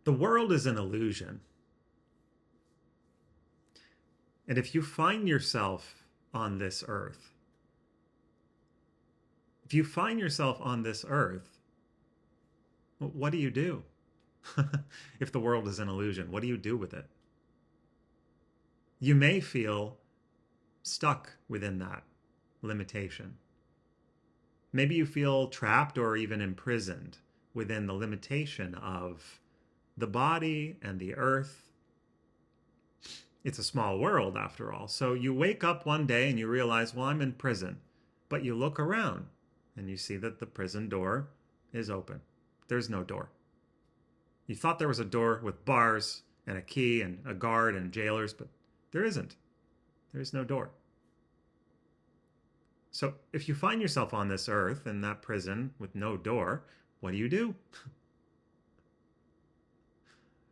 The world is an illusion. And if you find yourself on this earth, if you find yourself on this earth, what do you do? If the world is an illusion, what do you do with it? You may feel stuck within that limitation. Maybe you feel trapped or even imprisoned within the limitation of the body and the earth. It's a small world after all. So you wake up one day and you realize, well, I'm in prison. But you look around and you see that the prison door is open. There's no door. You thought there was a door with bars and a key and a guard and jailers, but there isn't. There is no door. So if you find yourself on this earth in that prison with no door, what do?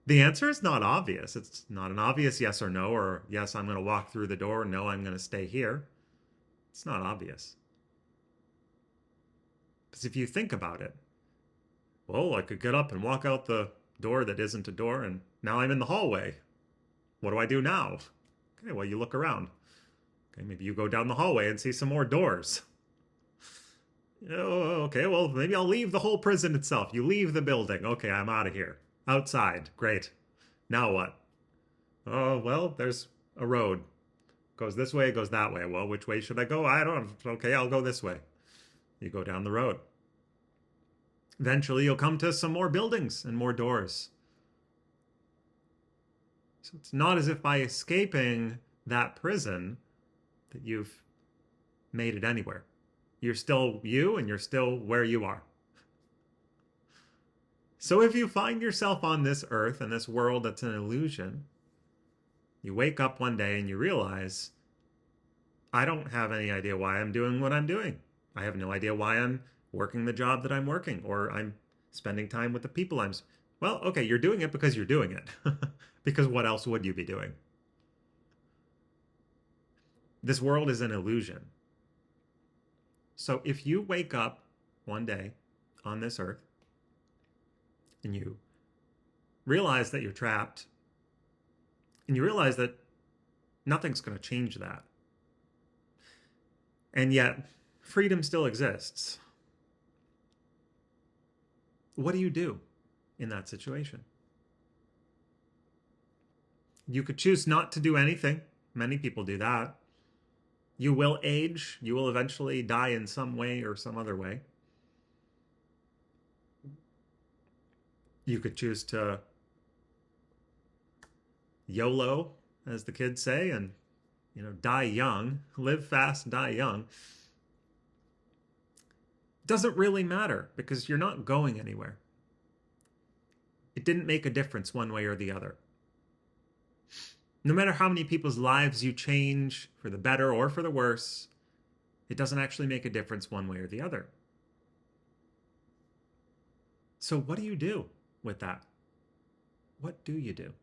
The answer is not obvious. It's not an obvious yes or no, or yes, I'm going to walk through the door, no, I'm going to stay here. It's not obvious. Because if you think about it, well, I could get up and walk out the door that isn't a door, and now I'm in the hallway. What do I do now? Okay, well, you look around. Okay, maybe you go down the hallway and see some more doors. Oh, okay, well, maybe I'll leave the whole prison itself. You leave the building. Okay, I'm out of here. Outside. Great. Now what? Oh, well, there's a road. Goes this way, goes that way. Well, which way should I go? I don't know. Okay, I'll go this way. You go down the road. Eventually, you'll come to some more buildings and more doors. So it's not as if by escaping that prison that you've made it anywhere. You're still you and you're still where you are. So if you find yourself on this earth and this world that's an illusion, you wake up one day and you realize, I don't have any idea why I'm doing what I'm doing. I have no idea why I'm working the job that I'm working, or I'm spending time with the people I'm. Well, okay, you're doing it because you're doing it. Because what else would you be doing? This world is an illusion. So if you wake up one day on this earth and you realize that you're trapped, and you realize that nothing's going to change that, and yet freedom still exists, what do you do in that situation? You could choose not to do anything. Many people do that. You will age. You will eventually die in some way or some other way. You could choose to YOLO, as the kids say, and die young, live fast, die young. Doesn't really matter because you're not going anywhere. It didn't make a difference one way or the other. No matter how many people's lives you change for the better or for the worse, it doesn't actually make a difference one way or the other. So what do you do with that? What do you do?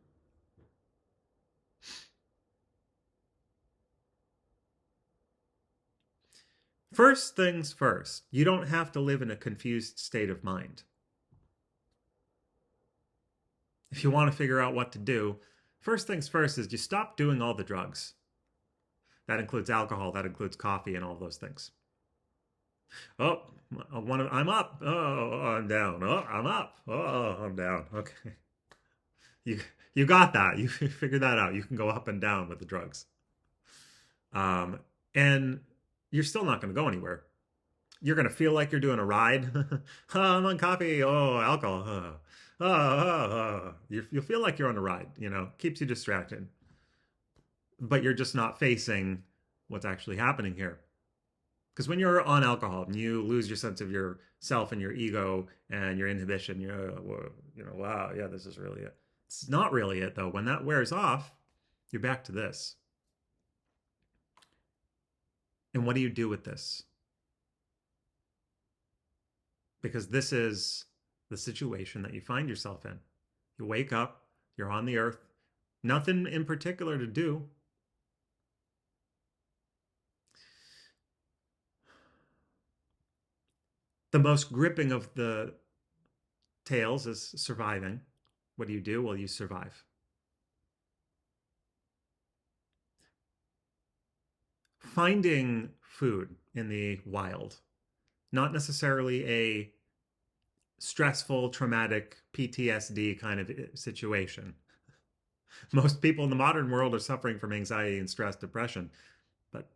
First things first, you don't have to live in a confused state of mind. If you want to figure out what to do, first things first is you stop doing all the drugs. That includes alcohol, that includes coffee, and all those things. Oh, I'm up. Oh, I'm down. Oh, I'm up. Oh, I'm down. Okay. You you got that. You figured that out. You can go up and down with the drugs. Um, and you're still not going to go anywhere. You're going to feel like you're doing a ride. Oh, I'm on coffee. Oh, alcohol. You'll feel like you're on a ride, keeps you distracted. But you're just not facing what's actually happening here. Because when you're on alcohol, you lose your sense of yourself and your ego and your inhibition. Wow, yeah, this is really it. It's not really it, though. When that wears off, you're back to this. And what do you do with this? Because this is the situation that you find yourself in. You wake up, you're on the earth, nothing in particular to do. The most gripping of the tales is surviving. What do you do? Well, you survive. Finding food in the wild, not necessarily a stressful, traumatic PTSD kind of situation. Most people in the modern world are suffering from anxiety and stress, depression. But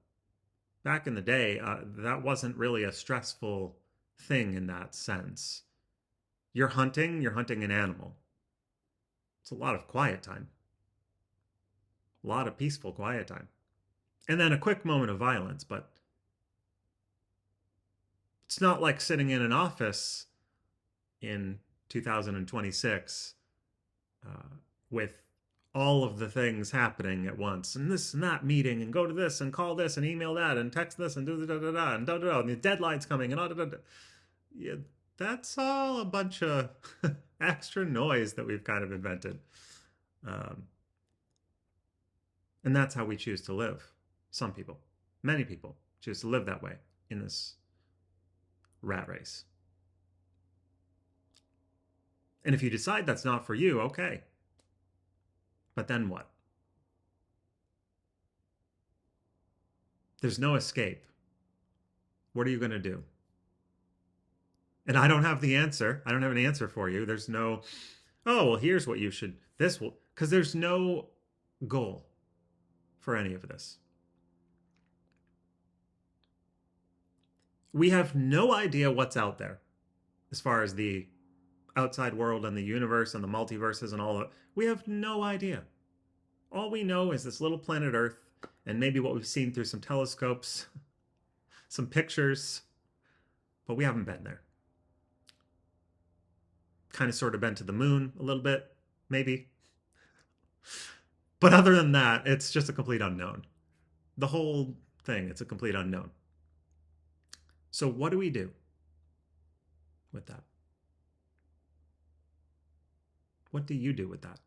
back in the day, that wasn't really a stressful thing in that sense. You're hunting an animal. It's a lot of quiet time, a lot of peaceful quiet time. And then a quick moment of violence, but it's not like sitting in an office in 2026 uh, with all of the things happening at once, and this and that meeting, and go to this, and call this, and email that, and text this, and do da da da, and da da da, and the deadline's coming, and da da da. Yeah, that's all a bunch of extra noise that we've kind of invented. Um, and that's how we choose to live. Some people, many people, choose to live that way in this rat race. And if you decide that's not for you, okay. But then what? There's no escape. What are you going to do? And I don't have the answer. I don't have an answer for you. There's no, oh, well, here's what you should, this will, because there's no goal for any of this. We have no idea what's out there as far as the outside world and the universe and the multiverses and all of it. We have no idea. All we know is this little planet Earth and maybe what we've seen through some telescopes, some pictures, but we haven't been there. Kind of sort of been to the moon a little bit, maybe. But other than that, it's just a complete unknown. The whole thing, it's a complete unknown. So, what do we do with that? What do you do with that?